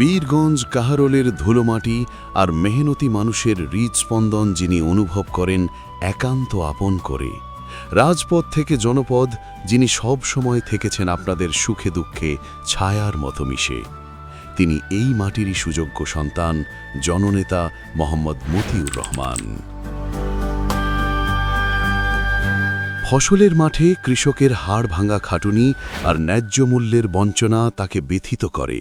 বীরগঞ্জ কাহারোলের ধুলোমাটি আর মেহনতি মানুষের হৃদস্পন্দন যিনি অনুভব করেন একান্ত আপন করে। রাজপথ থেকে জনপদ যিনি সব সময় থেকেছেন আপনাদের সুখে দুঃখে ছায়ার মতো মিশে। তিনি এই মাটিরই সুযোগ্য সন্তান, জননেতা মোহাম্মদ মতিউর রহমান। ফসলের মাঠে কৃষকের হাড় ভাঙা খাটুনি আর ন্যায্য মূল্যের বঞ্চনা তাকে ব্যথিত করে।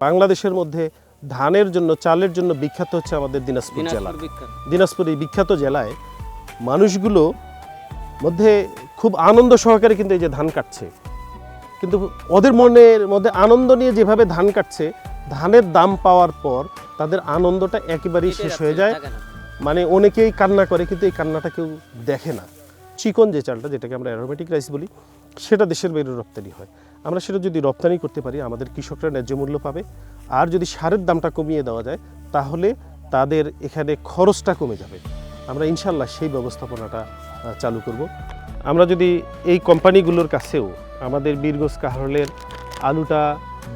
বাংলাদেশের মধ্যে ধানের জন্য, চালের জন্য বিখ্যাত হচ্ছে আমাদের দিনাজপুর জেলা। দিনাজপুর এই বিখ্যাত জেলায় মানুষগুলো মধ্যে খুব আনন্দ সহকারে কিন্তু এই যে ধান কাটছে, কিন্তু ওদের মনের মধ্যে আনন্দ নিয়ে যেভাবে ধান কাটছে, ধানের দাম পাওয়ার পর তাদের আনন্দটা একেবারেই শেষ হয়ে যায়। মানে অনেকেই কান্না করে, কিন্তু এই কান্নাটা কেউ দেখে না। চিকন যে চালটা, যেটাকে আমরা অ্যারোমেটিক রাইস বলি, সেটা দেশের বাইরে রপ্তানি হয়। আমরা সেটা যদি রপ্তানি করতে পারি, আমাদের কৃষকরা ন্যায্য মূল্য পাবে। আর যদি সারের দামটা কমিয়ে দেওয়া যায়, তাহলে তাদের এখানে খরচটা কমে যাবে। আমরা ইনশাল্লাহ সেই ব্যবস্থাপনাটা চালু করব। আমরা যদি এই কোম্পানিগুলোর কাছেও আমাদের বীরগঞ্জ কাহারোলের আলুটা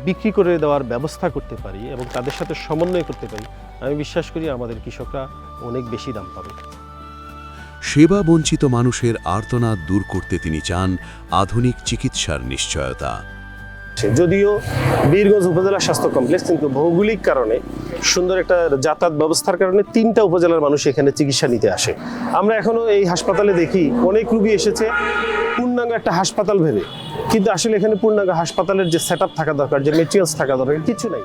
বিক্রি করে দেওয়ার ব্যবস্থা করতে পারি এবং তাদের সাথে সমন্বয় করতে পারি, আমি বিশ্বাস করি আমাদের কৃষকরা অনেক বেশি দাম পাবে। সেবা বঞ্চিত মানুষের আর্তনাদ দূর করতে তিনি চান আধুনিক চিকিৎসার নিশ্চয়তা। যদিও বীরগঞ্জ উপজেলা স্বাস্থ্য কমপ্লেক্স, কিন্তু ভৌগোলিক কারণে, সুন্দর একটা যাতায়াত ব্যবস্থার কারণে 3টা উপজেলার মানুষ এখানে চিকিৎসা নিতে আসে। আমরা এখনো এই হাসপাতালে দেখি অনেক রোগী এসেছে পূর্ণাঙ্গ একটা হাসপাতাল ভেবে, কিন্তু আসলে এখানে পূর্ণাঙ্গ হাসপাতালের যে সেটআপ থাকা দরকার, যে মেটেরিয়ালস থাকা দরকার, কিছু নাই।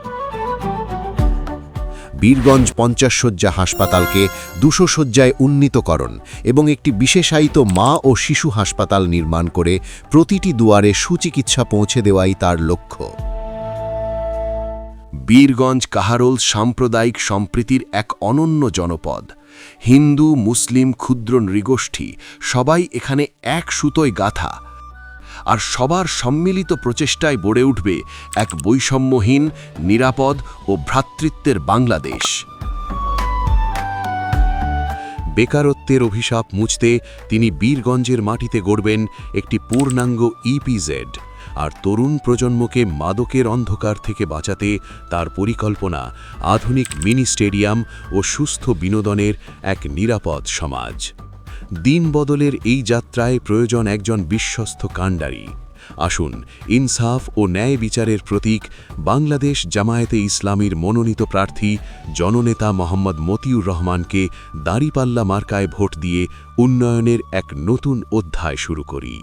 বীরগঞ্জ 50 শয্যা হাসপাতালকে 200 শয্যায় উন্নীতকরণ এবং একটি বিশেষায়িত মা ও শিশু হাসপাতাল নির্মাণ করে প্রতিটি দুয়ারে সুচিকিৎসা পৌঁছে দেওয়াই তার লক্ষ্য। বীরগঞ্জ কাহারোল সাম্প্রদায়িক সম্প্রীতির এক অনন্য জনপদ। হিন্দু, মুসলিম, ক্ষুদ্র নৃগোষ্ঠী সবাই এখানে এক সুতোয় গাঁথা, আর সবার সম্মিলিত প্রচেষ্টায় গড়ে উঠবে এক বৈষম্যহীন, নিরাপদ ও ভ্রাতৃত্বের বাংলাদেশ। বেকারত্বের অভিশাপ মুছতে তিনি বীরগঞ্জের মাটিতে গড়বেন একটি পূর্ণাঙ্গ ইপিজেড, আর তরুণ প্রজন্মকে মাদকের অন্ধকার থেকে বাঁচাতে তার পরিকল্পনা আধুনিক মিনি স্টেডিয়াম ও সুস্থ বিনোদনের এক নিরাপদ সমাজ। দিন বদলের এই যাত্রায় প্রয়োজন একজন বিশ্বস্ত কাণ্ডারি। আসুন, ইনসাফ ও ন্যায় বিচারের প্রতীক বাংলাদেশ জামায়াতে ইসলামীর মনোনীত প্রার্থী জননেতা মোহাম্মদ মতিউর রহমানকে দাঁড়িপাল্লা মার্কায় ভোট দিয়ে উন্নয়নের এক নতুন অধ্যায় শুরু করি।